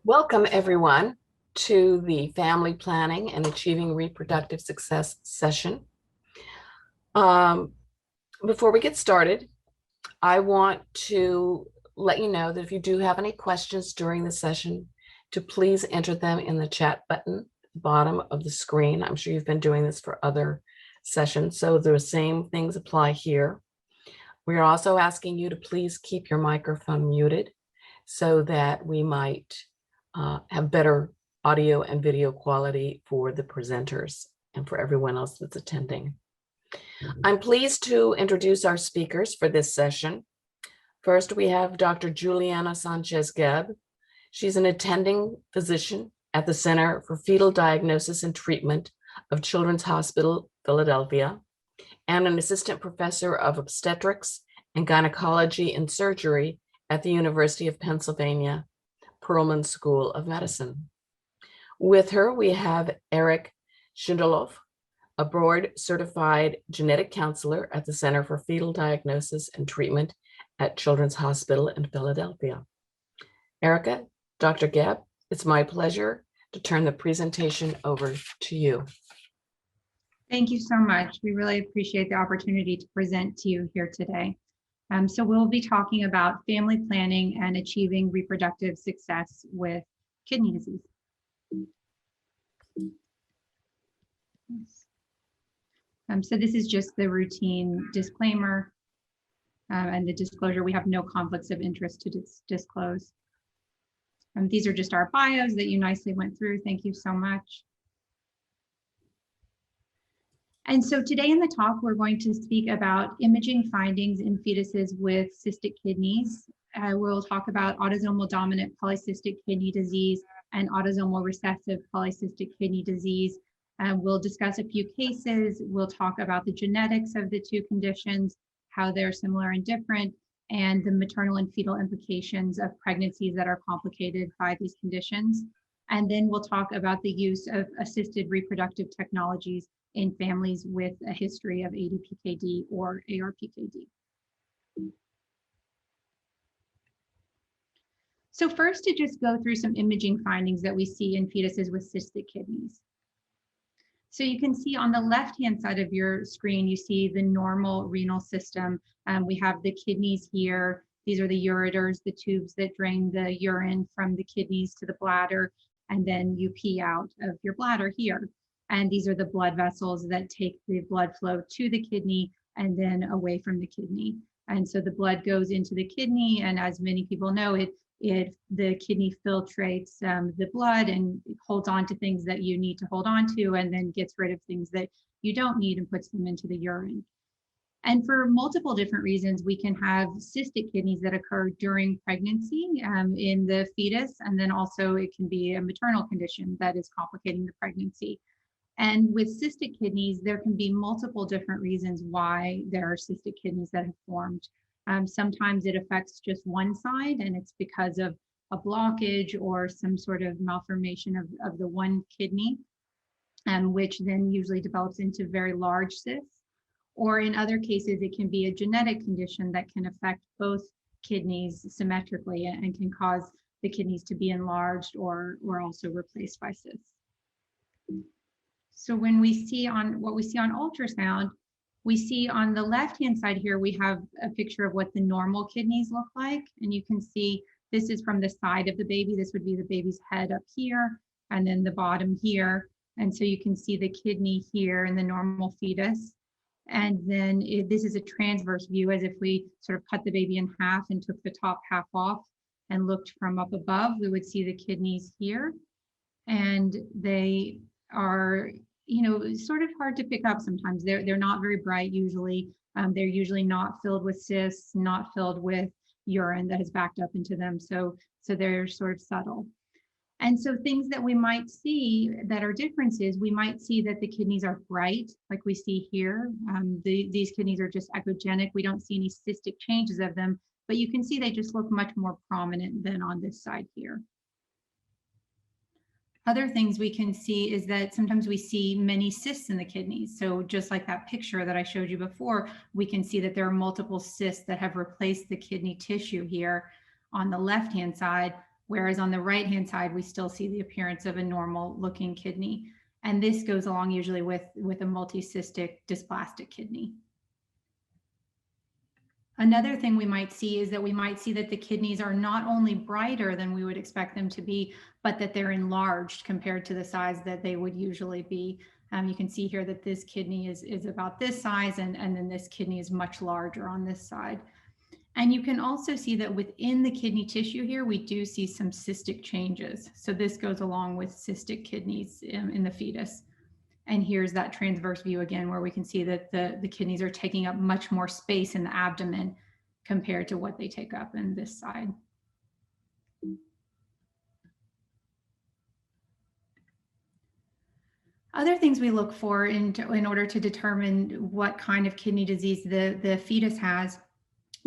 Welcome, everyone, to the Family Planning and Achieving Reproductive Success session. Before we get started, I want to let you know that if you do have any questions during the session, to please enter them in the chat button at the bottom of the screen. I'm sure you've been doing this for other sessions, so the same things apply here. We are also asking you to please keep your microphone muted so that we might have better audio and video quality for the presenters and for everyone else that's attending. I'm pleased to introduce our speakers for this session. First, we have Dr. Juliana Sanchez-Gebb. She's an attending physician at the Center for Fetal Diagnosis and Treatment of Children's Hospital, Philadelphia, and an assistant professor of obstetrics and gynecology and surgery at the University of Pennsylvania Perelman School of Medicine. With her, we have Eric Schindlerhoff, a board-certified genetic counselor at the Center for Fetal Diagnosis and Treatment at Children's Hospital in Philadelphia. Erica, Dr. Gebb, it's my pleasure to turn the presentation over to you. Thank you so much. We really appreciate the opportunity to present to you here today. So we'll be talking about family planning and achieving reproductive success with kidney disease. So this is just the routine disclaimer and the disclosure. We have no conflicts of interest to disclose. These are just our bios that you nicely went through. Thank you so much. And so today in the talk, we're going to speak about imaging findings in fetuses with cystic kidneys. We'll talk about autosomal dominant polycystic kidney disease and autosomal recessive polycystic kidney disease. We'll discuss a few cases. We'll talk about the genetics of the two conditions, how they're similar and different, and the maternal and fetal implications of pregnancies that are complicated by these conditions. And then we'll talk about the use of assisted reproductive technologies in families with a history of ADPKD or ARPKD. So first, to just go through some imaging findings that we see in fetuses with cystic kidneys. So you can see on the left-hand side of your screen, you see the normal renal system. We have the kidneys here. These are the ureters, the tubes that drain the urine from the kidneys to the bladder, and then you pee out of your bladder here. And these are the blood vessels that take the blood flow to the kidney and then away from the kidney. And so the blood goes into the kidney, and as many people know, the kidney filtrates the blood and holds on to things that you need to hold on to, and then gets rid of things that you don't need and puts them into the urine. And for multiple different reasons, we can have cystic kidneys that occur during pregnancy in the fetus, and then also it can be a maternal condition that is complicating the pregnancy. And with cystic kidneys, there can be multiple different reasons why there are cystic kidneys that have formed. Sometimes it affects just one side, and it's because of a blockage or some sort of malformation of the one kidney, which then usually develops into very large cysts. Or in other cases, it can be a genetic condition that can affect both kidneys symmetrically and can cause the kidneys to be enlarged or also replaced by cysts. So when we see on what we see on ultrasound, we see on the left-hand side here, we have a picture of what the normal kidneys look like. And you can see this is from the side of the baby. This would be the baby's head up here, and then the bottom here. And so you can see the kidney here in the normal fetus. And then this is a transverse view, as if we sort of cut the baby in half and took the top half off and looked from up above. We would see the kidneys here. And they are, sort of hard to pick up sometimes. They're not very bright usually. They're usually not filled with cysts, not filled with urine that has backed up into them. So they're sort of subtle. And so things that we might see that are differences, we might see that the kidneys are bright, like we see here. These kidneys are just echogenic. We don't see any cystic changes of them, but you can see they just look much more prominent than on this side here. Other things we can see is that sometimes we see many cysts in the kidneys. So just like that picture that I showed you before, we can see that there are multiple cysts that have replaced the kidney tissue here on the left-hand side. Whereas on the right-hand side, we still see the appearance of a normal looking kidney. And this goes along usually with a multicystic dysplastic kidney. Another thing we might see is that we might see that the kidneys are not only brighter than we would expect them to be, but that they're enlarged compared to the size that they would usually be. You can see here that this kidney is about this size, and then this kidney is much larger on this side. And you can also see that within the kidney tissue here, we do see some cystic changes. So this goes along with cystic kidneys in the fetus. And here's that transverse view again, where we can see that the kidneys are taking up much more space in the abdomen compared to what they take up in this side. Other things we look for in order to determine what kind of kidney disease the fetus has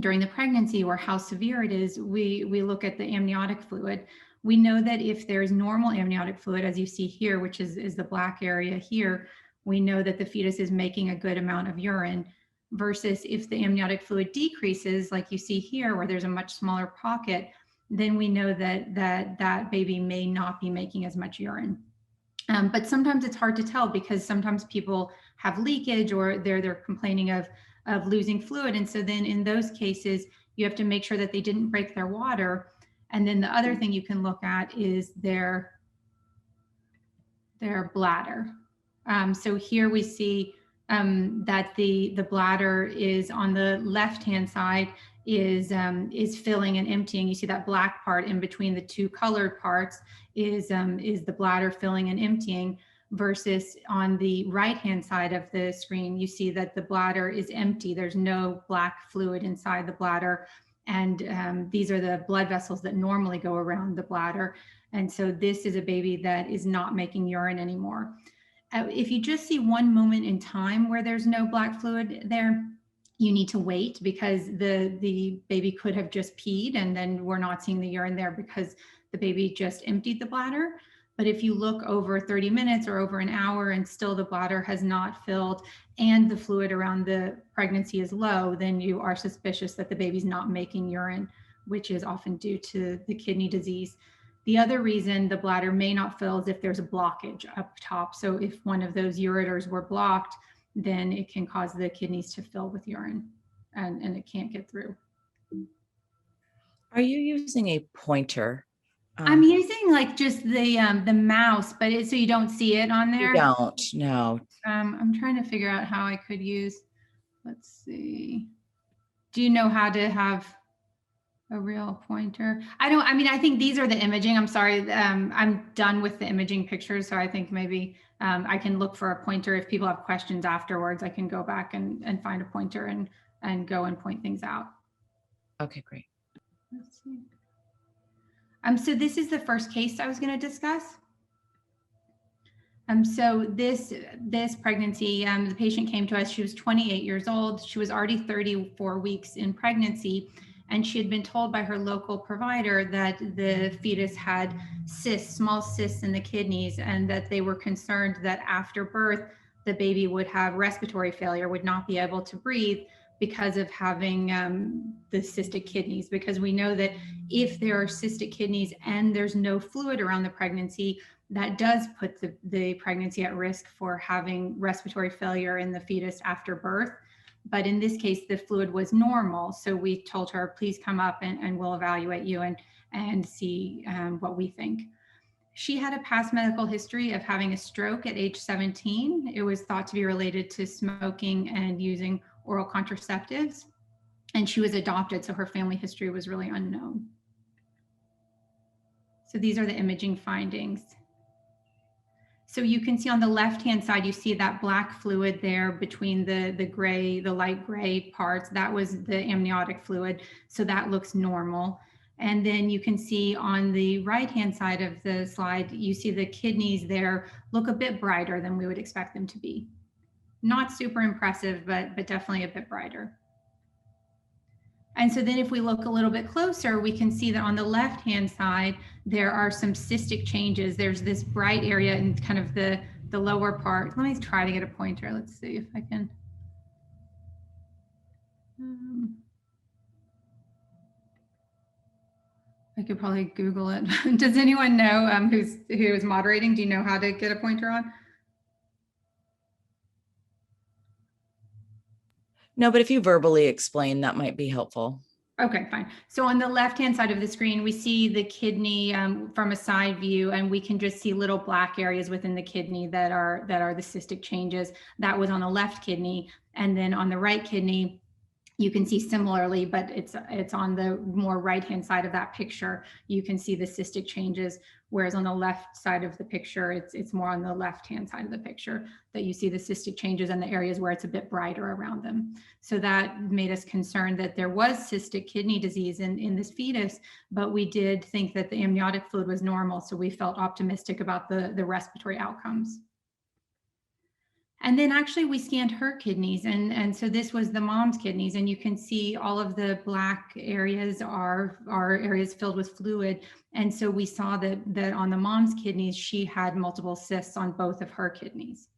during the pregnancy or how severe it is, we look at the amniotic fluid. We know that if there's normal amniotic fluid, as you see here, which is the black area here, we know that the fetus is making a good amount of urine, versus if the amniotic fluid decreases, like you see here, where there's a much smaller pocket, then we know that baby may not be making as much urine. But sometimes it's hard to tell, because sometimes people have leakage, or they're complaining of losing fluid. And so then in those cases, you have to make sure that they didn't break their water. And then the other thing you can look at is their bladder. So here we see that the bladder is on the left-hand side is filling and emptying. You see that black part in between the two colored parts is the bladder filling and emptying, versus on the right-hand side of the screen, you see that the bladder is empty. There's no black fluid inside the bladder. And these are the blood vessels that normally go around the bladder. And so this is a baby that is not making urine anymore. If you just see one moment in time where there's no black fluid there, you need to wait, because the baby could have just peed, and then we're not seeing the urine there because the baby just emptied the bladder. But if you look over 30 minutes or over an hour and still the bladder has not filled and the fluid around the pregnancy is low, then you are suspicious that the baby's not making urine, which is often due to the kidney disease. The other reason the bladder may not fill is if there's a blockage up top. So if one of those ureters were blocked, then it can cause the kidneys to fill with urine, and it can't get through. Are you using a pointer? I'm using like just the mouse, but so you don't see it on there. You don't, no. I'm trying to figure out how I could use, let's see. Do you know how to have a real pointer? I think these are the imaging. I'm sorry. I'm done with the imaging pictures. So I think maybe I can look for a pointer. If people have questions afterwards, I can go back and find a pointer and go and point things out. Okay, great. Let's see. So this is the first case I was going to discuss. So this pregnancy, the patient came to us. She was 28 years old. She was already 34 weeks in pregnancy, and she had been told by her local provider that the fetus had cysts, small cysts in the kidneys, and that they were concerned that after birth, the baby would have respiratory failure, would not be able to breathe because of having the cystic kidneys. Because we know that if there are cystic kidneys and there's no fluid around the pregnancy, that does put the pregnancy at risk for having respiratory failure in the fetus after birth. But in this case, the fluid was normal. So we told her, please come up and we'll evaluate you and see what we think. She had a past medical history of having a stroke at age 17. It was thought to be related to smoking and using oral contraceptives. And she was adopted, so her family history was really unknown. So these are the imaging findings. So you can see on the left-hand side, you see that black fluid there between the gray, the light gray parts. That was the amniotic fluid. So that looks normal. And then you can see on the right-hand side of the slide, you see the kidneys there look a bit brighter than we would expect them to be. Not super impressive, but definitely a bit brighter. And so then if we look a little bit closer, we can see that on the left-hand side, there are some cystic changes. There's this bright area in kind of the lower part. Let me try to get a pointer. Let's see if I can. I could probably Google it. Does anyone know who is moderating? Do you know how to get a pointer on? No, but if you verbally explain, that might be helpful. Okay, fine. So on the left-hand side of the screen, we see the kidney from a side view, and we can just see little black areas within the kidney that are the cystic changes. That was on the left kidney, and then on the right kidney, you can see similarly, but it's on the more right-hand side of that picture. You can see the cystic changes, whereas on the left side of the picture, it's more on the left-hand side of the picture that you see the cystic changes and the areas where it's a bit brighter around them. So that made us concerned that there was cystic kidney disease in this fetus, but we did think that the amniotic fluid was normal, so we felt optimistic about the respiratory outcomes. And then actually we scanned her kidneys, and so this was the mom's kidneys, and you can see all of the black areas are areas filled with fluid. And so we saw that on the mom's kidneys, she had multiple cysts on both of her kidneys.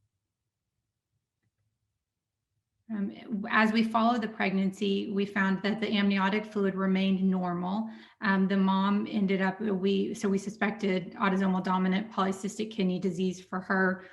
As we followed the pregnancy, we found that the amniotic fluid remained normal. The mom ended up, we suspected autosomal dominant polycystic kidney disease for her.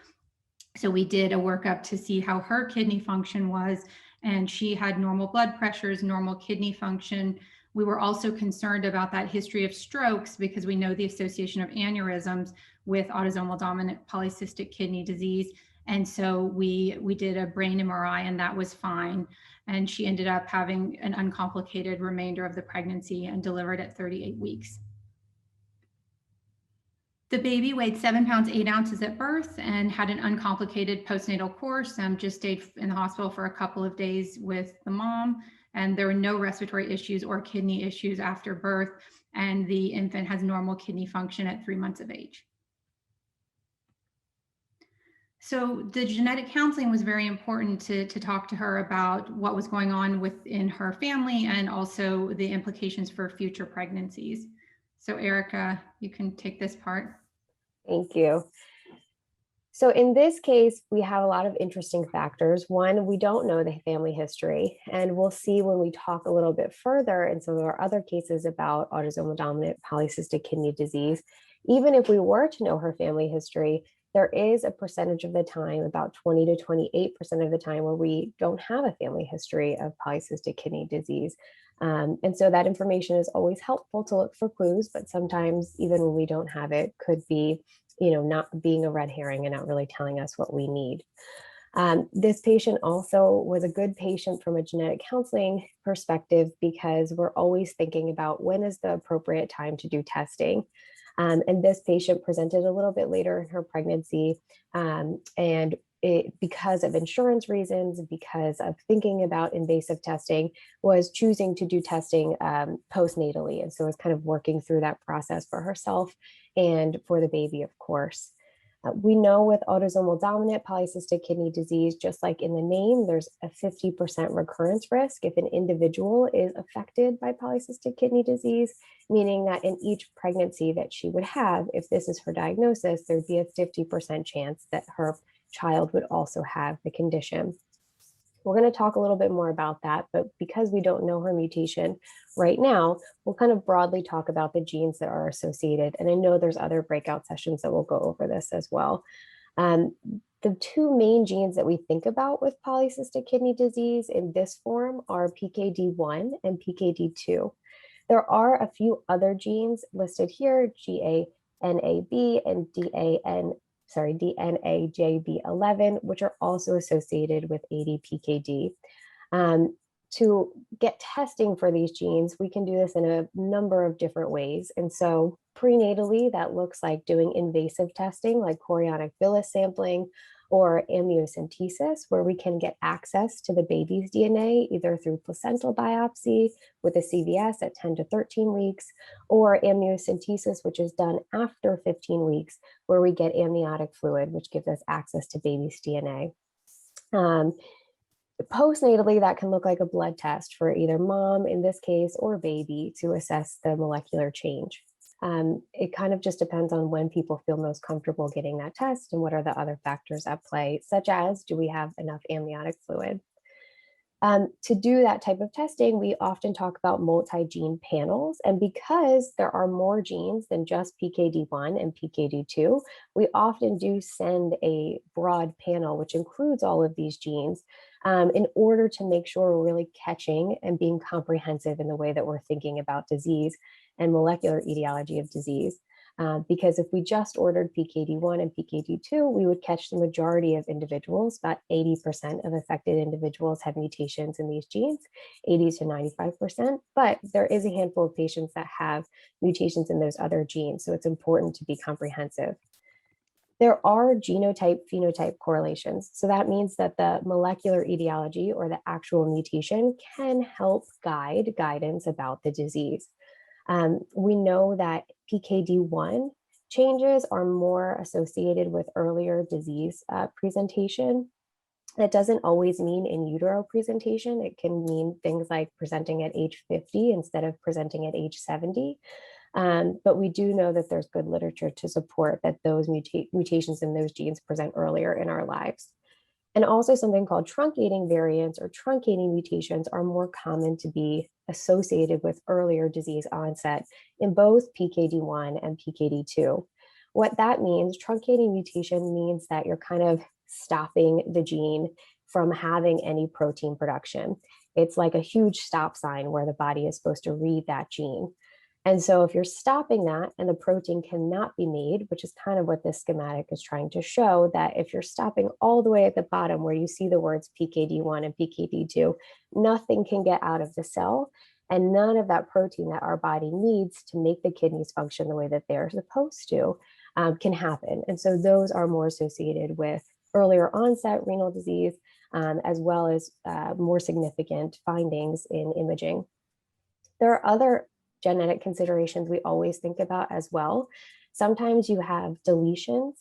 So we did a workup to see how her kidney function was, and she had normal blood pressures, normal kidney function. We were also concerned about that history of strokes because we know the association of aneurysms with autosomal dominant polycystic kidney disease. And so we did a brain MRI, and that was fine. And she ended up having an uncomplicated remainder of the pregnancy and delivered at 38 weeks. The baby weighed 7 pounds, 8 ounces at birth and had an uncomplicated postnatal course. Just stayed in the hospital for a couple of days with the mom, and there were no respiratory issues or kidney issues after birth. And the infant has normal kidney function at 3 months of age. So the genetic counseling was very important to talk to her about what was going on within her family and also the implications for future pregnancies. So Erica, you can take this part. Thank you. So in this case, we have a lot of interesting factors. One, we don't know the family history, and we'll see when we talk a little bit further in some of our other cases about autosomal dominant polycystic kidney disease. Even if we were to know her family history, there is a percentage of the time, about 20 to 28% of the time, where we don't have a family history of polycystic kidney disease. And so that information is always helpful to look for clues, but sometimes even when we don't have it, could be, not being a red herring and not really telling us what we need. This patient also was a good patient from a genetic counseling perspective because we're always thinking about when is the appropriate time to do testing. And this patient presented a little bit later in her pregnancy, and because of insurance reasons, because of thinking about invasive testing, was choosing to do testing postnatally. And so was kind of working through that process for herself and for the baby, of course. We know with autosomal dominant polycystic kidney disease, just like in the name, there's a 50% recurrence risk if an individual is affected by polycystic kidney disease, meaning that in each pregnancy that she would have, if this is her diagnosis, there'd be a 50% chance that her child would also have the condition. We're going to talk a little bit more about that, but because we don't know her mutation right now, we'll kind of broadly talk about the genes that are associated. And I know there's other breakout sessions that will go over this as well. The two main genes that we think about with polycystic kidney disease in this form are PKD1 and PKD2. There are a few other genes listed here, GANAB and DNAJB11, which are also associated with ADPKD. To get testing for these genes, we can do this in a number of different ways. And so prenatally, that looks like doing invasive testing like chorionic villus sampling or amniocentesis, where we can get access to the baby's DNA either through placental biopsy with a CVS at 10 to 13 weeks, or amniocentesis, which is done after 15 weeks, where we get amniotic fluid, which gives us access to baby's DNA. Postnatally, that can look like a blood test for either mom in this case or baby to assess the molecular change. It kind of just depends on when people feel most comfortable getting that test and what are the other factors at play, such as, do we have enough amniotic fluid? To do that type of testing, we often talk about multi-gene panels. And because there are more genes than just PKD1 and PKD2, we often do send a broad panel, which includes all of these genes, in order to make sure we're really catching and being comprehensive in the way that we're thinking about disease and molecular etiology of disease. Because if we just ordered PKD1 and PKD2, we would catch the majority of individuals. About 80% of affected individuals have mutations in these genes, 80 to 95%, but there is a handful of patients that have mutations in those other genes, so it's important to be comprehensive. There are genotype-phenotype correlations. So that means that the molecular etiology or the actual mutation can help guide guidance about the disease. We know that PKD1 changes are more associated with earlier disease presentation. That doesn't always mean in utero presentation. It can mean things like presenting at age 50 instead of presenting at age 70. But we do know that there's good literature to support that those mutations in those genes present earlier in our lives. And also something called truncating variants or truncating mutations are more common to be associated with earlier disease onset in both PKD1 and PKD2. What that means, truncating mutation means that you're kind of stopping the gene from having any protein production. It's like a huge stop sign where the body is supposed to read that gene. And so if you're stopping that and the protein cannot be made, which is kind of what this schematic is trying to show, that if you're stopping all the way at the bottom where you see the words PKD1 and PKD2, nothing can get out of the cell, and none of that protein that our body needs to make the kidneys function the way that they're supposed to can happen. And so those are more associated with earlier onset renal disease, as well as more significant findings in imaging. There are other genetic considerations we always think about as well. Sometimes you have deletions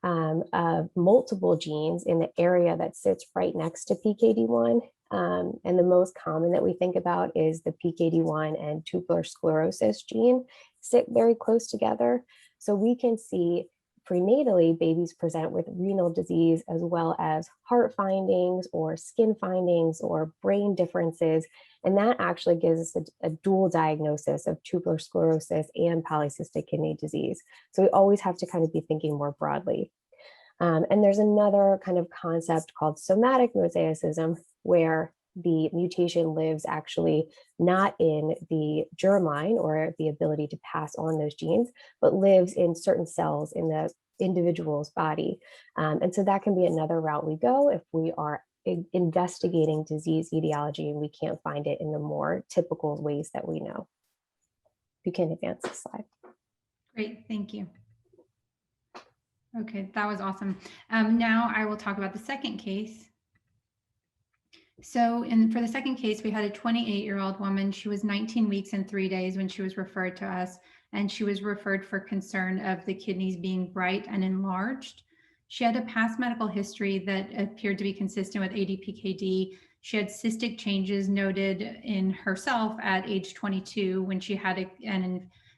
of multiple genes in the area that sits right next to PKD1. And the most common that we think about is the PKD1 and tuberous sclerosis gene sit very close together. So we can see prenatally babies present with renal disease as well as heart findings or skin findings or brain differences. And that actually gives us a dual diagnosis of tuberous sclerosis and polycystic kidney disease. So we always have to kind of be thinking more broadly. And there's another kind of concept called somatic mosaicism, where the mutation lives actually not in the germline or the ability to pass on those genes, but lives in certain cells in the individual's body. And so that can be another route we go if we are investigating disease etiology and we can't find it in the more typical ways that we know. You can advance the slide. Great, thank you. Okay, that was awesome. Now I will talk about the second case. So for the second case, we had a 28-year-old woman. She was 19 weeks and 3 days when she was referred to us, and she was referred for concern of the kidneys being bright and enlarged. She had a past medical history that appeared to be consistent with ADPKD. She had cystic changes noted in herself at age 22 when she had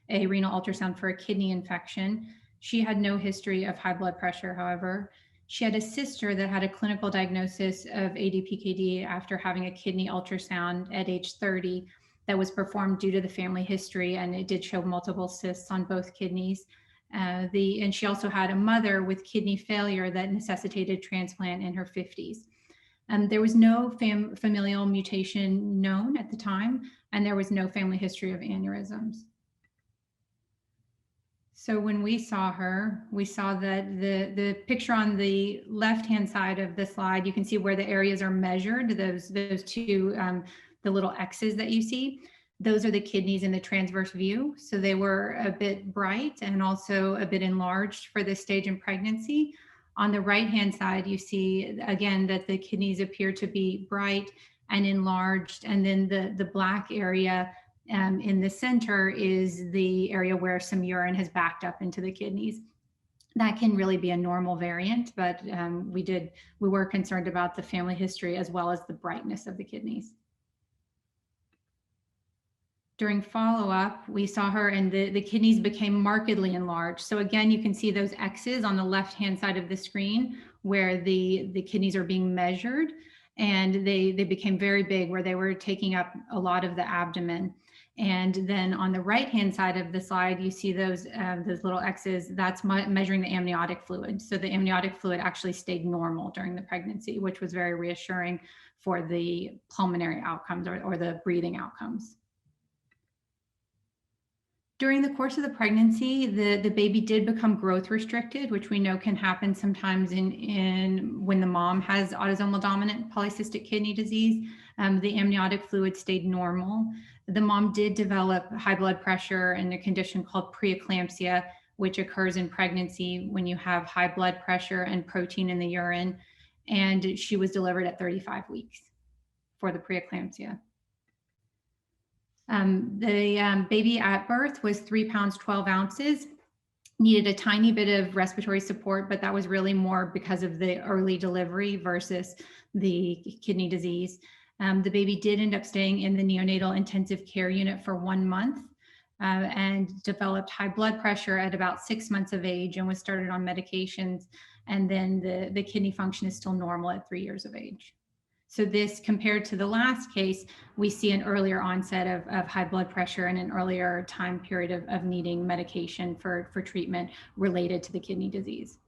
a renal ultrasound for a kidney infection. She had no history of high blood pressure, however. She had a sister that had a clinical diagnosis of ADPKD after having a kidney ultrasound at age 30 that was performed due to the family history, and it did show multiple cysts on both kidneys. And she also had a mother with kidney failure that necessitated transplant in her 50s. There was no familial mutation known at the time, and there was no family history of aneurysms. So when we saw her, we saw that the picture on the left-hand side of the slide, you can see where the areas are measured, those two, the little X's that you see. Those are the kidneys in the transverse view. So they were a bit bright and also a bit enlarged for this stage in pregnancy. On the right-hand side, you see, again, that the kidneys appear to be bright and enlarged. And then the black area in the center is the area where some urine has backed up into the kidneys. That can really be a normal variant, but we were concerned about the family history as well as the brightness of the kidneys. During follow-up, we saw her and the kidneys became markedly enlarged. So again, you can see those X's on the left-hand side of the screen where the kidneys are being measured. and they became very big where they were taking up a lot of the abdomen. And then on the right-hand side of the slide, you see those little X's. That's measuring the amniotic fluid. So the amniotic fluid actually stayed normal during the pregnancy, which was very reassuring for the pulmonary outcomes or the breathing outcomes. During the course of the pregnancy, the baby did become growth restricted, which we know can happen sometimes when the mom has autosomal dominant polycystic kidney disease. The amniotic fluid stayed normal. The mom did develop high blood pressure and a condition called preeclampsia, which occurs in pregnancy when you have high blood pressure and protein in the urine. And she was delivered at 35 weeks for the preeclampsia. The baby at birth was 3 pounds, 12 ounces, needed a tiny bit of respiratory support, but that was really more because of the early delivery versus the kidney disease. The baby did end up staying in the neonatal intensive care unit for 1 month and developed high blood pressure at about 6 months of age and was started on medications. And then the kidney function is still normal at 3 years of age. So this, compared to the last case, we see an earlier onset of high blood pressure and an earlier time period of needing medication for treatment related to the kidney disease.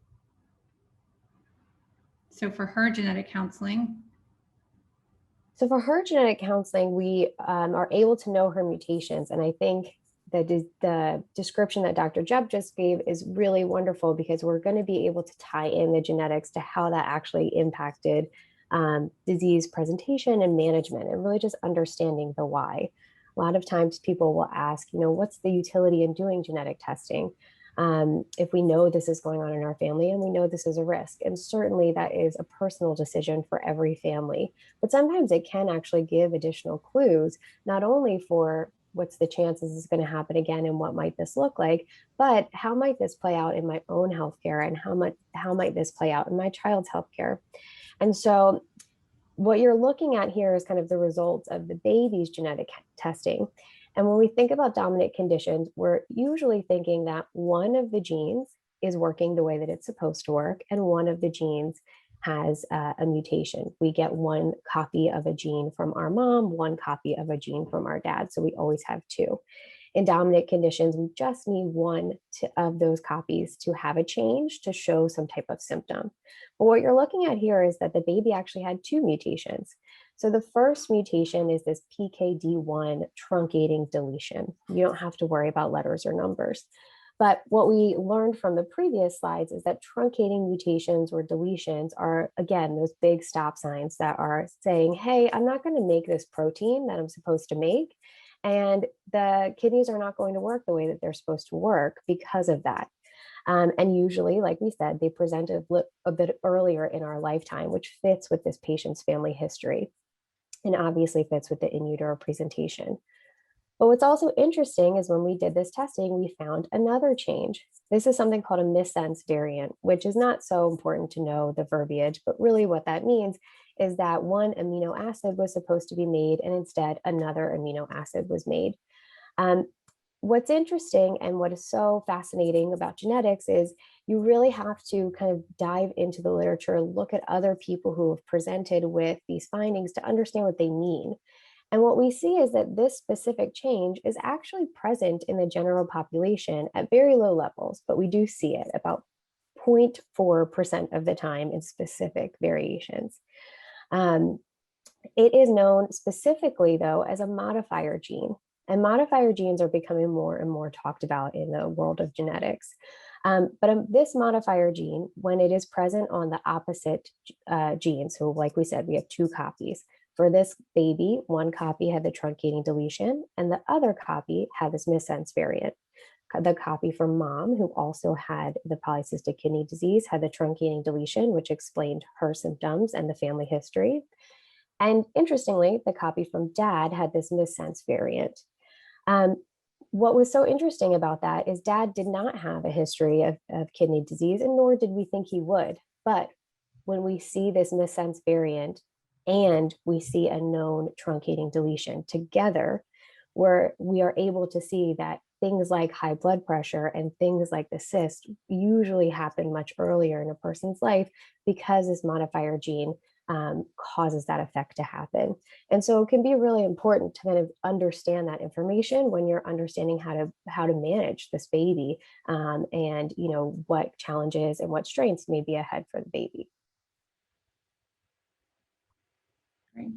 So for her genetic counseling. So for her genetic counseling, we are able to know her mutations. And I think that the description that Dr. Jeb just gave is really wonderful, because we're going to be able to tie in the genetics to how that actually impacted disease presentation and management, and really just understanding the why. A lot of times people will ask, what's the utility in doing genetic testing if we know this is going on in our family and we know this is a risk? And certainly that is a personal decision for every family, but sometimes it can actually give additional clues, not only for what's the chances this is going to happen again and what might this look like, but how might this play out in my own healthcare, and how might this play out in my child's healthcare. And so what you're looking at here is kind of the results of the baby's genetic testing. And when we think about dominant conditions, we're usually thinking that one of the genes is working the way that it's supposed to work, and one of the genes has a mutation. We get one copy of a gene from our mom, one copy of a gene from our dad. So we always have two. In dominant conditions, we just need one of those copies to have a change to show some type of symptom. But what you're looking at here is that the baby actually had two mutations. So the first mutation is this PKD1 truncating deletion. You don't have to worry about letters or numbers. But what we learned from the previous slides is that truncating mutations or deletions are, again, those big stop signs that are saying, hey, I'm not going to make this protein that I'm supposed to make. And the kidneys are not going to work the way that they're supposed to work because of that. And usually, like we said, they present a bit earlier in our lifetime, which fits with this patient's family history and obviously fits with the in utero presentation. But what's also interesting is when we did this testing, we found another change. This is something called a missense variant, which is not so important to know the verbiage, but really what that means is that one amino acid was supposed to be made and instead another amino acid was made. What's interesting and what is so fascinating about genetics is you really have to kind of dive into the literature, look at other people who have presented with these findings to understand what they mean. And what we see is that this specific change is actually present in the general population at very low levels, but we do see it about 0.4% of the time in specific variations. It is known specifically, though, as a modifier gene. And modifier genes are becoming more and more talked about in the world of genetics. But this modifier gene, when it is present on the opposite gene, so like we said, we have two copies. For this baby, one copy had the truncating deletion, and the other copy had this missense variant. The copy from mom, who also had the polycystic kidney disease, had the truncating deletion, which explained her symptoms and the family history. And interestingly, the copy from dad had this missense variant. What was so interesting about that is dad did not have a history of kidney disease, and nor did we think he would. But when we see this missense variant and we see a known truncating deletion together, where we are able to see that things like high blood pressure and things like the cyst usually happen much earlier in a person's life because this modifier gene causes that effect to happen. And so it can be really important to kind of understand that information when you're understanding how to manage this baby, and what challenges and what strengths may be ahead for the baby. Great.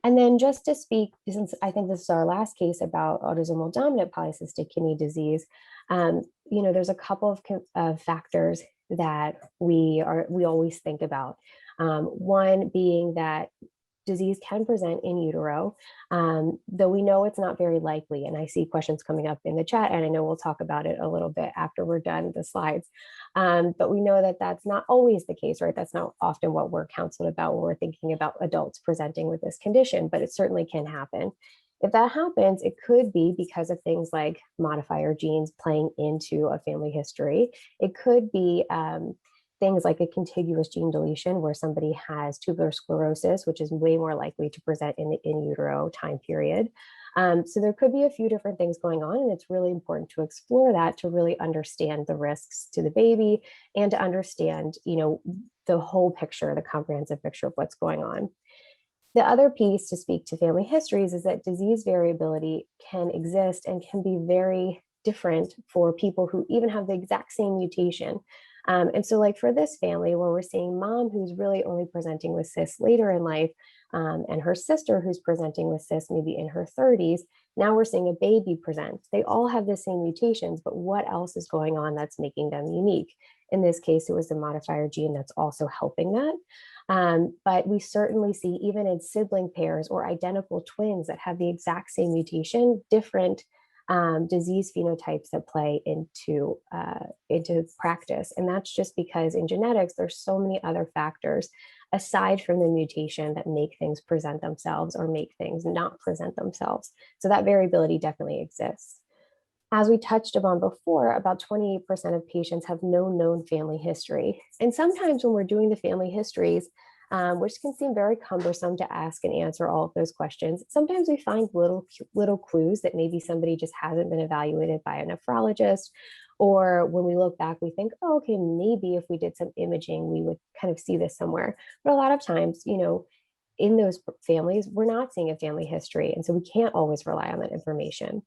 And then just to speak, since I think this is our last case about autosomal dominant polycystic kidney disease, there's a couple of factors that we always think about. One being that disease can present in utero, though we know it's not very likely. And I see questions coming up in the chat, and I know we'll talk about it a little bit after we're done with the slides. But we know that that's not always the case, right? That's not often what we're counseled about when we're thinking about adults presenting with this condition, but it certainly can happen. If that happens, it could be because of things like modifier genes playing into a family history. It could be things like a contiguous gene deletion where somebody has tubular sclerosis, which is way more likely to present in the in utero time period. So there could be a few different things going on, and it's really important to explore that to really understand the risks to the baby and to understand, the whole picture, the comprehensive picture of what's going on. The other piece to speak to family histories is that disease variability can exist and can be very different for people who even have the exact same mutation. And so like for this family where we're seeing mom who's really only presenting with cysts later in life, and her sister who's presenting with cysts maybe in her 30s, now we're seeing a baby present. They all have the same mutations, but what else is going on that's making them unique? In this case, it was the modifier gene that's also helping that. But we certainly see even in sibling pairs or identical twins that have the exact same mutation, different disease phenotypes that play into practice. And that's just because in genetics, there's so many other factors aside from the mutation that make things present themselves or make things not present themselves. So that variability definitely exists. As we touched upon before, about 28% of patients have no known family history. And sometimes when we're doing the family histories, which can seem very cumbersome to ask and answer all of those questions, sometimes we find little clues that maybe somebody just hasn't been evaluated by a nephrologist. Or when we look back, we think, oh, okay, maybe if we did some imaging, we would kind of see this somewhere. But a lot of times, in those families, we're not seeing a family history. And so we can't always rely on that information.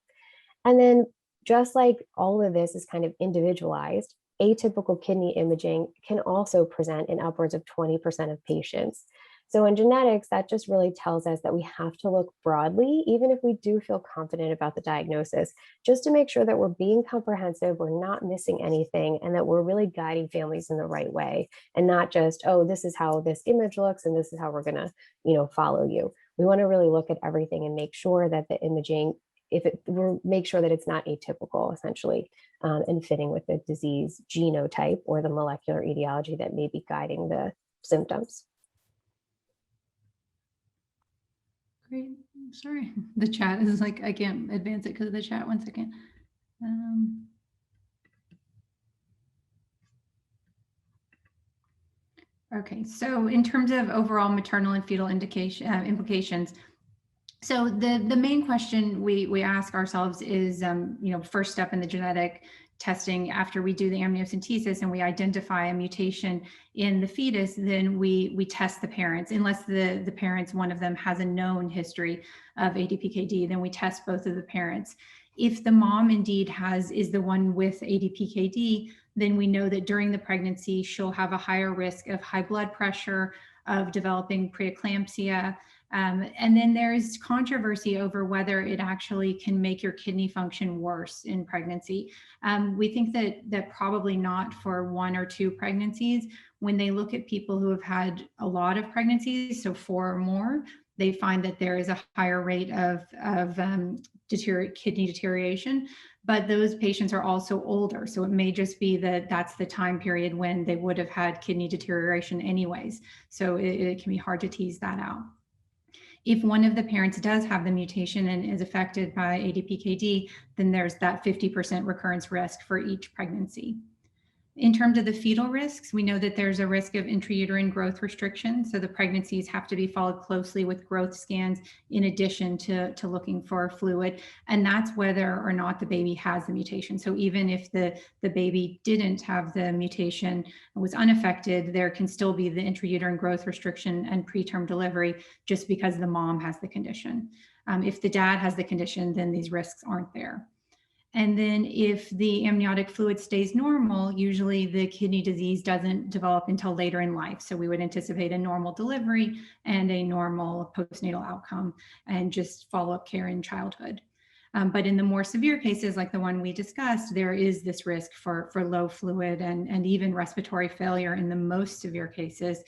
And then just like all of this is kind of individualized, atypical kidney imaging can also present in upwards of 20% of patients. So in genetics, that just really tells us that we have to look broadly, even if we do feel confident about the diagnosis, just to make sure that we're being comprehensive, we're not missing anything, and that we're really guiding families in the right way, and not just, oh, this is how this image looks, and this is how we're gonna, follow you. We wanna really look at everything and make sure that the imaging, make sure that it's not atypical, essentially, and fitting with the disease genotype or the molecular etiology that may be guiding the symptoms. Great. Sorry, the chat is like, I can't advance it because of the chat. 1 second. Okay, so in terms of overall maternal and fetal implications, so the main question we ask ourselves is, first step in the genetic testing after we do the amniocentesis and we identify a mutation in the fetus, then we test the parents. Unless the parents, one of them has a known history of ADPKD, then we test both of the parents. If the mom indeed is the one with ADPKD, then we know that during the pregnancy, she'll have a higher risk of high blood pressure, of developing preeclampsia. And then there's controversy over whether it actually can make your kidney function worse in pregnancy. We think that probably not for 1 or 2 pregnancies. When they look at people who have had a lot of pregnancies, so 4 or more, they find that there is a higher rate of kidney deterioration. But those patients are also older. So it may just be that that's the time period when they would have had kidney deterioration anyways. So it can be hard to tease that out. If one of the parents does have the mutation and is affected by ADPKD, then there's that 50% recurrence risk for each pregnancy. In terms of the fetal risks, we know that there's a risk of intrauterine growth restriction. So the pregnancies have to be followed closely with growth scans in addition to looking for fluid. And that's whether or not the baby has the mutation. So even if the baby didn't have the mutation and was unaffected, there can still be the intrauterine growth restriction and preterm delivery just because the mom has the condition. If the dad has the condition, then these risks aren't there. And then if the amniotic fluid stays normal, usually the kidney disease doesn't develop until later in life. So we would anticipate a normal delivery and a normal postnatal outcome and just follow-up care in childhood. But in the more severe cases, like the one we discussed, there is this risk for low fluid and even respiratory failure in the most severe cases.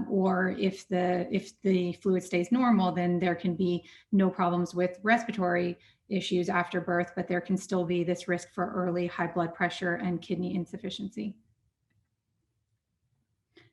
Or if the fluid stays normal, then there can be no problems with respiratory issues after birth, but there can still be this risk for early high blood pressure and kidney insufficiency.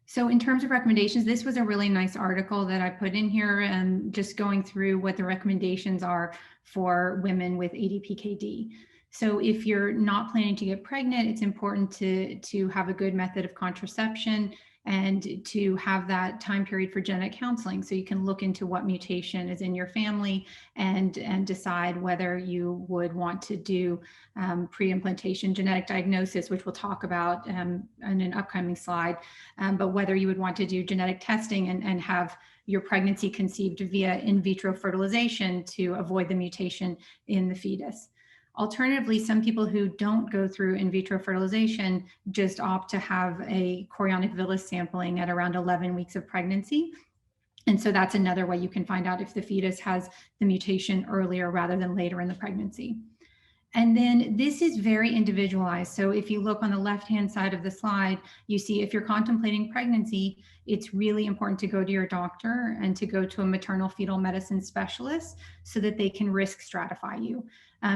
So in terms of recommendations, this was a really nice article that I put in here, and just going through what the recommendations are for women with ADPKD. So if you're not planning to get pregnant, it's important to have a good method of contraception and to have that time period for genetic counseling, so you can look into what mutation is in your family and decide whether you would want to do pre-implantation genetic diagnosis, which we'll talk about in an upcoming slide, but whether you would want to do genetic testing and have your pregnancy conceived via in vitro fertilization to avoid the mutation in the fetus. Alternatively, some people who don't go through in vitro fertilization just opt to have a chorionic villus sampling at around 11 weeks of pregnancy. And so that's another way you can find out if the fetus has the mutation earlier rather than later in the pregnancy. And then this is very individualized. So if you look on the left-hand side of the slide, you see if you're contemplating pregnancy, it's really important to go to your doctor and to go to a maternal fetal medicine specialist so that they can risk stratify you.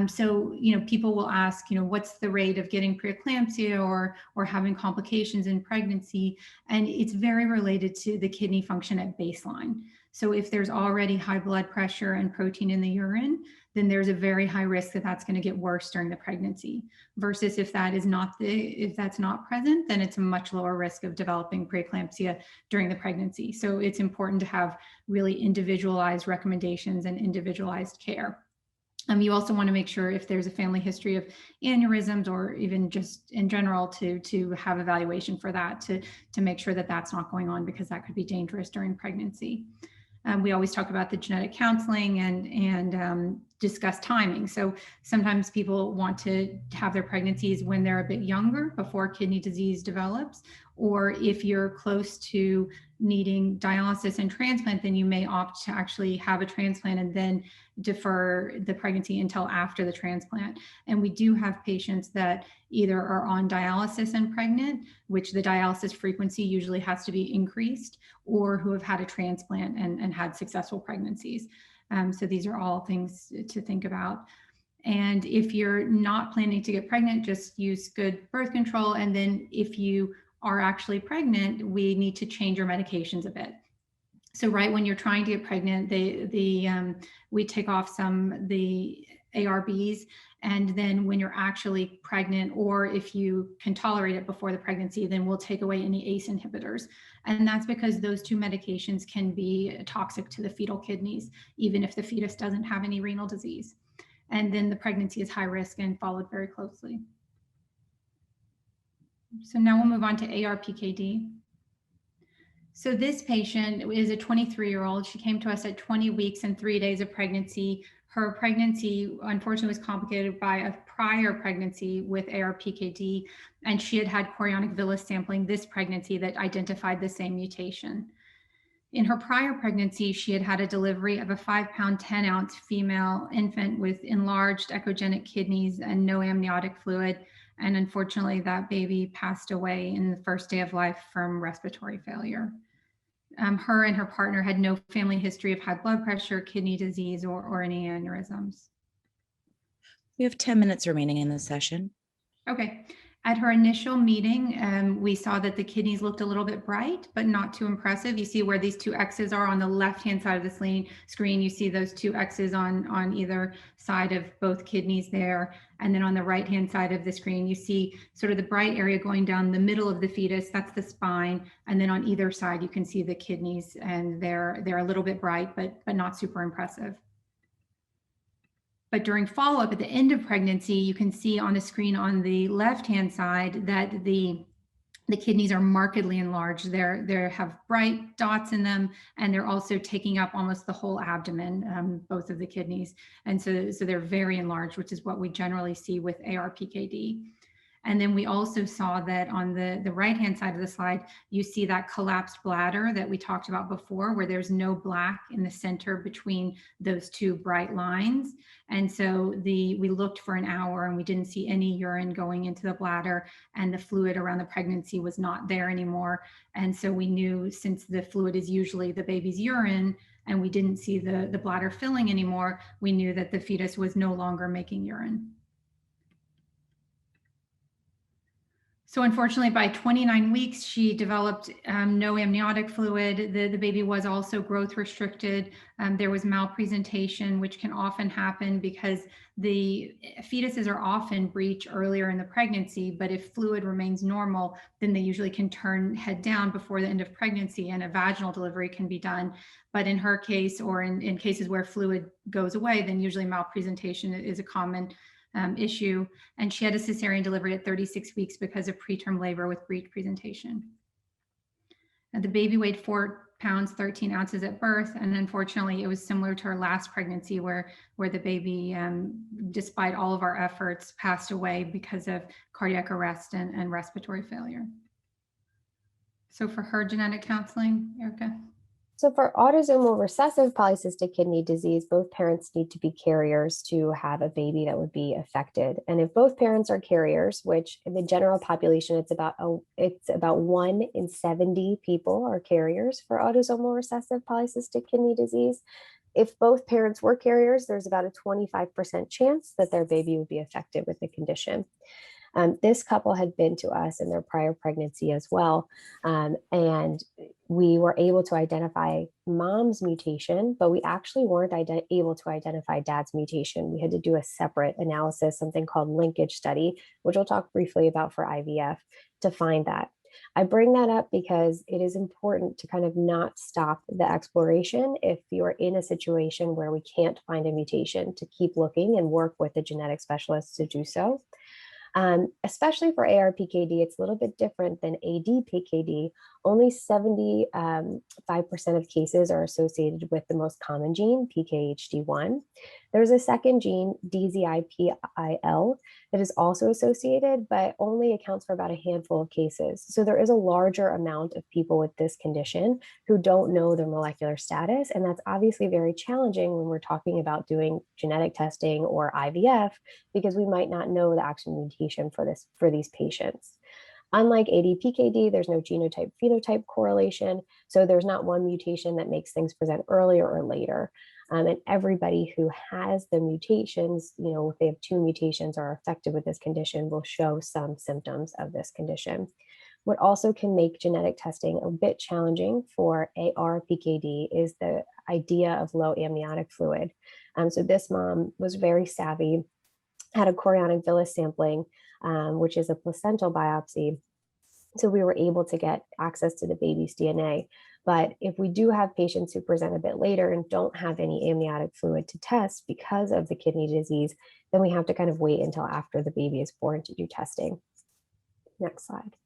So, people will ask, what's the rate of getting preeclampsia or having complications in pregnancy? And it's very related to the kidney function at baseline. So if there's already high blood pressure and protein in the urine, then there's a very high risk that that's going to get worse during the pregnancy. Versus if that's not present, then it's a much lower risk of developing preeclampsia during the pregnancy. So it's important to have really individualized recommendations and individualized care. You also want to make sure if there's a family history of aneurysms or even just in general to have evaluation for that to make sure that that's not going on, because that could be dangerous during pregnancy. We always talk about the genetic counseling and discuss timing. So sometimes people want to have their pregnancies when they're a bit younger, before kidney disease develops, or if you're close to needing dialysis and transplant, then you may opt to actually have a transplant and then defer the pregnancy until after the transplant. And we do have patients that either are on dialysis and pregnant, which the dialysis frequency usually has to be increased, or who have had a transplant and had successful pregnancies. So these are all things to think about. And if you're not planning to get pregnant, just use good birth control. And then if you are actually pregnant, we need to change your medications a bit. So right when you're trying to get pregnant, we take off the ARBs, and then when you're actually pregnant, or if you can tolerate it before the pregnancy, then we'll take away any ACE inhibitors. And that's because those two medications can be toxic to the fetal kidneys, even if the fetus doesn't have any renal disease. And then the pregnancy is high risk and followed very closely. So now we'll move on to ARPKD. So this patient is a 23-year-old. She came to us at 20 weeks and 3 days of pregnancy. Her pregnancy, unfortunately, was complicated by a prior pregnancy with ARPKD, and she had had chorionic villus sampling this pregnancy that identified the same mutation. In her prior pregnancy, she had had a delivery of a 5-pound, 10-ounce female infant with enlarged echogenic kidneys and no amniotic fluid. And unfortunately, that baby passed away in the first day of life from respiratory failure. Her and her partner had no family history of high blood pressure, kidney disease, or any aneurysms. We have 10 minutes remaining in the session. Okay. At her initial meeting, we saw that the kidneys looked a little bit bright, but not too impressive. You see where these two X's are on the left-hand side of the screen. You see those two X's on either side of both kidneys there. And then on the right-hand side of the screen, you see sort of the bright area going down the middle of the fetus. That's the spine. And then on either side, you can see the kidneys, and they're a little bit bright, but not super impressive. But during follow-up at the end of pregnancy, you can see on the screen on the left-hand side that the kidneys are markedly enlarged. They have bright dots in them, and they're also taking up almost the whole abdomen, both of the kidneys. And so they're very enlarged, which is what we generally see with ARPKD. And then we also saw that on the right-hand side of the slide, you see that collapsed bladder that we talked about before, where there's no black in the center between those two bright lines. And so we looked for an hour and we didn't see any urine going into the bladder, and the fluid around the pregnancy was not there anymore. And so we knew, since the fluid is usually the baby's urine, and we didn't see the bladder filling anymore, we knew that the fetus was no longer making urine. So unfortunately, by 29 weeks, she developed no amniotic fluid. The baby was also growth restricted. There was malpresentation, which can often happen because the fetuses are often breech earlier in the pregnancy, but if fluid remains normal, then they usually can turn head down before the end of pregnancy, and a vaginal delivery can be done. But in her case, or in cases where fluid goes away, then usually malpresentation is a common issue. And she had a cesarean delivery at 36 weeks because of preterm labor with breech presentation. And the baby weighed 4 pounds, 13 ounces at birth. And unfortunately, it was similar to her last pregnancy where the baby, despite all of our efforts, passed away because of cardiac arrest and respiratory failure. So for her genetic counseling, Erica? So for autosomal recessive polycystic kidney disease, both parents need to be carriers to have a baby that would be affected. And if both parents are carriers, which in the general population, it's about 1 in 70 people are carriers for autosomal recessive polycystic kidney disease. If both parents were carriers, there's about a 25% chance that their baby would be affected with the condition. This couple had been to us in their prior pregnancy as well, and we were able to identify mom's mutation, but we actually weren't able to identify dad's mutation. We had to do a separate analysis, something called linkage study, which we'll talk briefly about for IVF, to find that. I bring that up because it is important to kind of not stop the exploration if you're in a situation where we can't find a mutation, to keep looking and work with the genetic specialists to do so. Especially for ARPKD, it's a little bit different than ADPKD. Only 75% of cases are associated with the most common gene, PKHD1. There's a second gene, DZIPIL, that is also associated, but only accounts for about a handful of cases. So there is a larger amount of people with this condition who don't know their molecular status. And that's obviously very challenging when we're talking about doing genetic testing or IVF, because we might not know the actual mutation for these patients. Unlike ADPKD, there's no genotype-phenotype correlation, so there's not one mutation that makes things present earlier or later. And everybody who has the mutations, if they have 2 mutations or are affected with this condition, will show some symptoms of this condition. What also can make genetic testing a bit challenging for ARPKD is the idea of low amniotic fluid. So this mom was very savvy, had a chorionic villus sampling, which is a placental biopsy. So we were able to get access to the baby's DNA. But if we do have patients who present a bit later and don't have any amniotic fluid to test because of the kidney disease, then we have to kind of wait until after the baby is born to do testing. Next slide.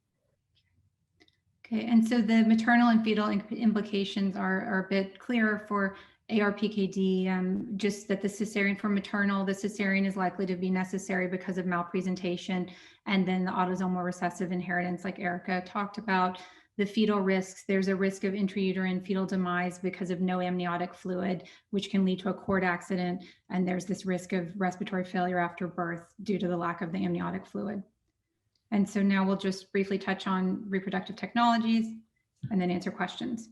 Okay, and so the maternal and fetal implications are a bit clearer for ARPKD, just that the cesarean for maternal, the cesarean is likely to be necessary because of malpresentation, and then the autosomal recessive inheritance, like Erica talked about. The fetal risks, there's a risk of intrauterine fetal demise because of no amniotic fluid, which can lead to a cord accident, and there's this risk of respiratory failure after birth due to the lack of the amniotic fluid. And so now we'll just briefly touch on reproductive technologies and then answer questions.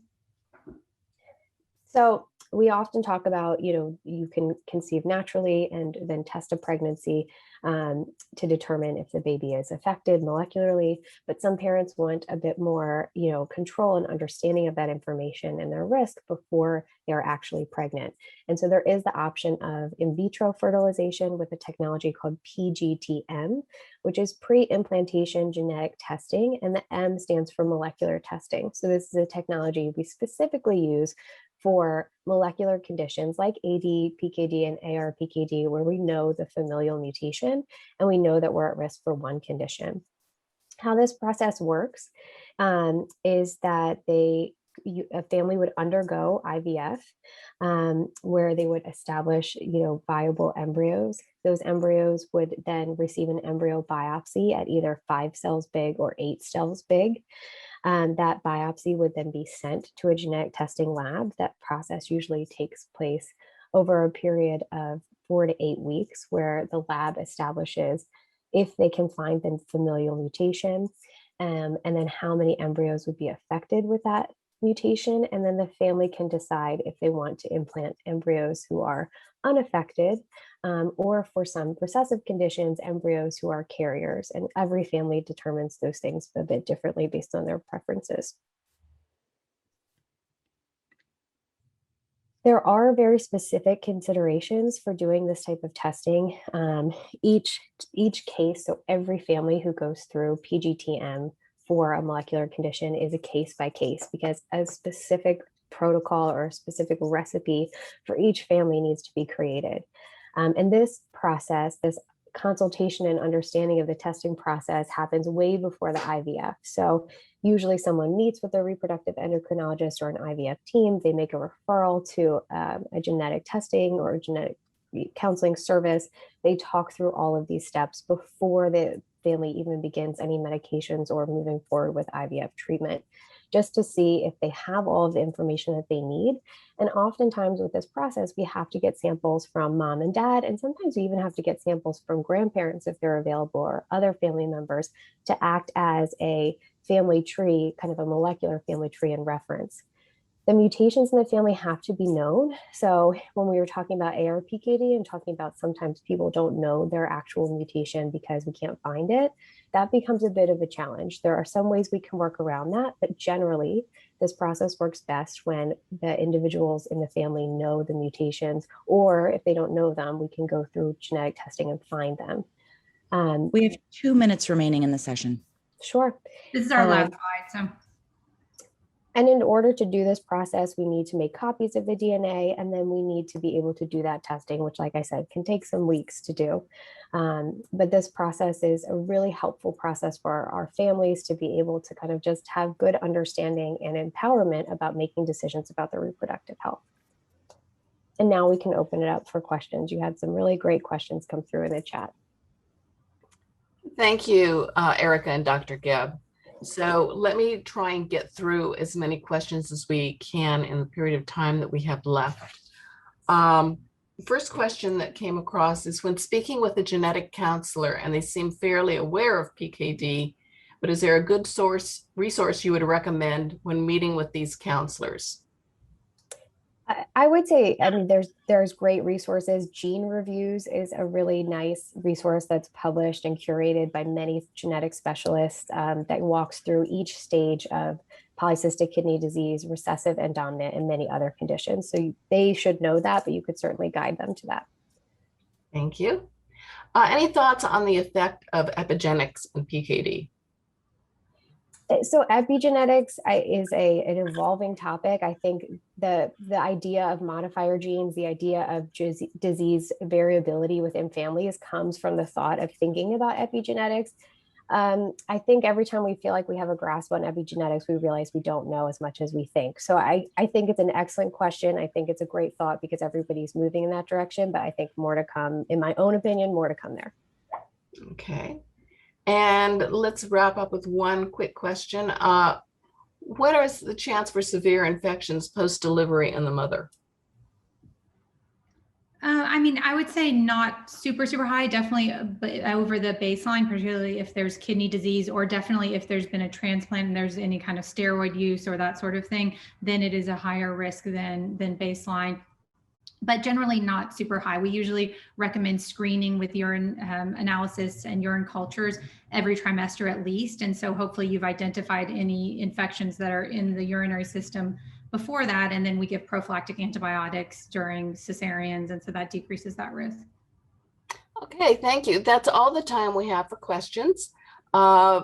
So We often talk about, you can conceive naturally and then test a pregnancy to determine if the baby is affected molecularly. But some parents want a bit more, control and understanding of that information and their risk before they're actually pregnant. And so there is the option of in vitro fertilization with a technology called PGT-M, which is pre-implantation genetic testing, and the M stands for molecular testing. So this is a technology we specifically use for molecular conditions like ADPKD and ARPKD, where we know the familial mutation and we know that we're at risk for one condition. How this process works is that a family would undergo IVF, where they would establish, viable embryos. Those embryos would then receive an embryo biopsy at either 5 cells big or 8 cells big. That biopsy would then be sent to a genetic testing lab. That process usually takes place over a period of 4 to 8 weeks, where the lab establishes if they can find the familial mutation, and then how many embryos would be affected with that mutation. And then the family can decide if they want to implant embryos who are unaffected, or for some recessive conditions, embryos who are carriers. And every family determines those things a bit differently based on their preferences. There are very specific considerations for doing this type of testing. Each case, so every family who goes through PGT-M for a molecular condition is a case by case, because a specific protocol or a specific recipe for each family needs to be created. And this process, this consultation and understanding of the testing process happens way before the IVF. So usually someone meets with a reproductive endocrinologist or an IVF team. They make a referral to a genetic testing or a genetic counseling service. They talk through all of these steps before the family even begins any medications or moving forward with IVF treatment, just to see if they have all of the information that they need. And oftentimes with this process, we have to get samples from mom and dad, and sometimes we even have to get samples from grandparents if they're available, or other family members, to act as a family tree, kind of a molecular family tree and reference. The mutations in the family have to be known. So when we were talking about ARPKD and talking about sometimes people don't know their actual mutation because we can't find it, that becomes a bit of a challenge. There are some ways we can work around that, but generally this process works best when the individuals in the family know the mutations, or if they don't know them, we can go through genetic testing and find them. We have 2 minutes remaining in the session. Sure. This is our last slide. So. And in order to do this process, we need to make copies of the DNA, and then we need to be able to do that testing, which, like I said, can take some weeks to do. But this process is a really helpful process for our families to be able to kind of just have good understanding and empowerment about making decisions about their reproductive health. And now we can open it up for questions. You had some really great questions come through in the chat. Thank you, Erica and Dr. Gebb. So let me try and get through as many questions as we can in the period of time that we have left. First question that came across is, when speaking with a genetic counselor and they seem fairly aware of PKD, but is there a good resource you would recommend when meeting with these counselors? I would say, I mean, there's great resources. Gene Reviews is a really nice resource that's published and curated by many genetic specialists that walks through each stage of polycystic kidney disease, recessive and dominant, and many other conditions. So they should know that, but you could certainly guide them to that. Thank you. Any thoughts on the effect of epigenetics in PKD? So epigenetics is an evolving topic. I think the idea of modifier genes, the idea of disease variability within families comes from the thought of thinking about epigenetics. I think every time we feel like we have a grasp on epigenetics, we realize we don't know as much as we think. So I think it's an excellent question. I think it's a great thought because everybody's moving in that direction, but I think more to come, in my own opinion, more to come there. Okay. And let's wrap up with one quick question. What is the chance for severe infections post-delivery in the mother? I I mean, I would say not super, super high, definitely over the baseline, particularly if there's kidney disease, or definitely if there's been a transplant and there's any kind of steroid use or that sort of thing, then it is a higher risk than baseline, but generally not super high. We usually recommend screening with urine analysis and urine cultures every trimester at least. And so hopefully you've identified any infections that are in the urinary system before that, and then we give prophylactic antibiotics during cesareans, and so that decreases that risk. Okay, thank you. That's all the time we have for questions. I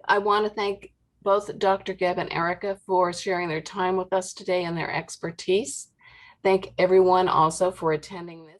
want to thank both Dr. Geb and Erica for sharing their time with us today and their expertise. Thank everyone also for attending this.